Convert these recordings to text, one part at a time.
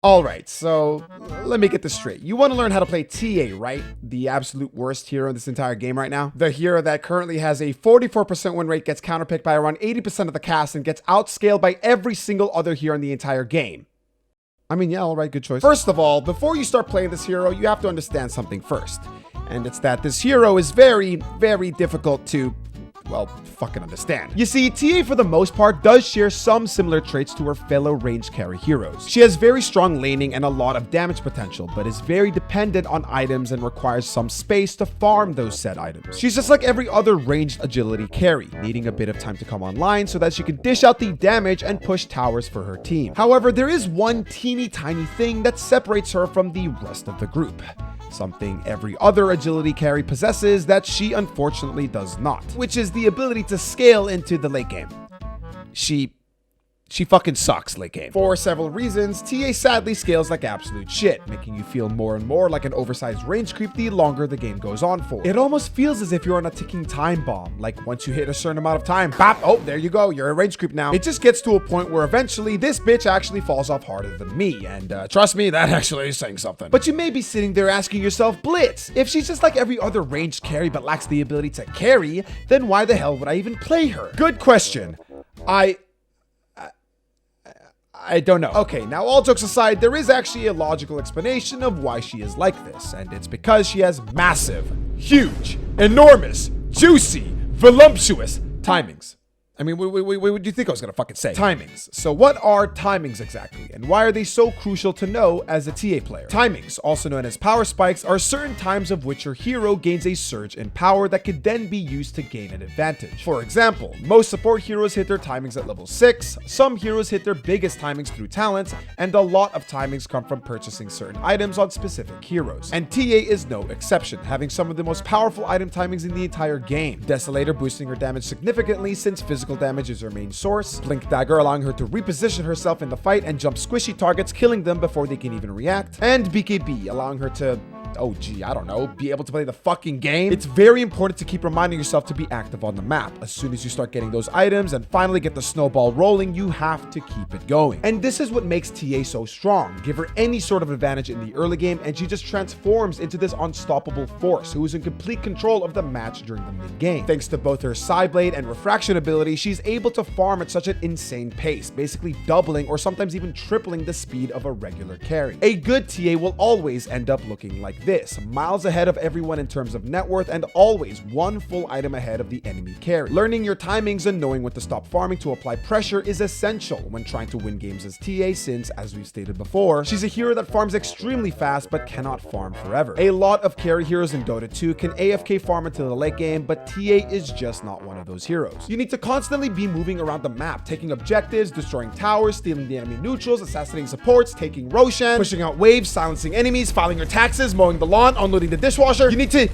Alright, so let me get this straight. You want to learn how to play TA, right? The absolute worst hero in this entire game right now. The hero that currently has a 44% win rate, gets counterpicked by around 80% of the cast, and gets outscaled by every single other hero in the entire game. I mean, yeah, alright, good choice. First of all, before you start playing this hero, you have to understand something first. And it's that this hero is very, very difficult to, well, fucking understand. You see, TA for the most part does share some similar traits to her fellow range carry heroes. She has very strong laning and a lot of damage potential, but is very dependent on items and requires some space to farm those said items. She's just like every other ranged agility carry, needing a bit of time to come online so that she can dish out the damage and push towers for her team. However, there is one teeny tiny thing that separates her from the rest of the group. Something every other agility carry possesses that she unfortunately does not, which is the ability to scale into the late game. She fucking sucks late game. For several reasons, TA sadly scales like absolute shit, making you feel more and more like an oversized range creep the longer the game goes on for. It almost feels as if you're on a ticking time bomb, like once you hit a certain amount of time, bop, oh, there you go, you're a range creep now. It just gets to a point where eventually this bitch actually falls off harder than me, and trust me, that actually is saying something. But you may be sitting there asking yourself, Blitz, if she's just like every other ranged carry but lacks the ability to carry, then why the hell would I even play her? Good question. I don't know. Okay, now all jokes aside, there is actually a logical explanation of why she is like this, and it's because she has massive, huge, enormous, juicy, voluptuous timings. I mean, what do you think I was gonna fucking say? Timings. So what are timings exactly, and why are they so crucial to know as a TA player? Timings, also known as power spikes, are certain times of which your hero gains a surge in power that could then be used to gain an advantage. For example, most support heroes hit their timings at level 6, some heroes hit their biggest timings through talents, and a lot of timings come from purchasing certain items on specific heroes. And TA is no exception, having some of the most powerful item timings in the entire game. Desolator boosting her damage significantly since physical damage is her main source, Blink Dagger allowing her to reposition herself in the fight and jump squishy targets, killing them before they can even react, and BKB allowing her to, oh gee, I don't know, be able to play the fucking game. It's very important to keep reminding yourself to be active on the map. As soon as you start getting those items and finally get the snowball rolling, you have to keep it going. And this is what makes TA so strong. Give her any sort of advantage in the early game and she just transforms into this unstoppable force who is in complete control of the match during the mid game. Thanks to both her Psyblade and refraction ability, she's able to farm at such an insane pace, basically doubling or sometimes even tripling the speed of a regular carry. A good TA will always end up looking like this, miles ahead of everyone in terms of net worth and always one full item ahead of the enemy carry. Learning your timings and knowing when to stop farming to apply pressure is essential when trying to win games as TA since, as we've stated before, she's a hero that farms extremely fast but cannot farm forever. A lot of carry heroes in Dota 2 can AFK farm until the late game, but TA is just not one of those heroes. You need to constantly be moving around the map, taking objectives, destroying towers, stealing the enemy neutrals, assassinating supports, taking Roshan, pushing out waves, silencing enemies, filing your taxes, mowing the lawn, unloading the dishwasher. You need to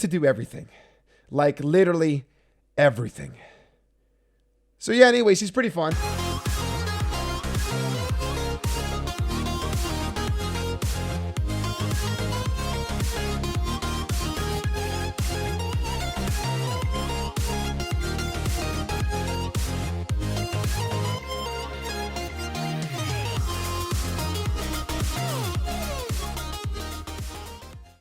do everything. Like literally everything. So yeah, anyways, she's pretty fun.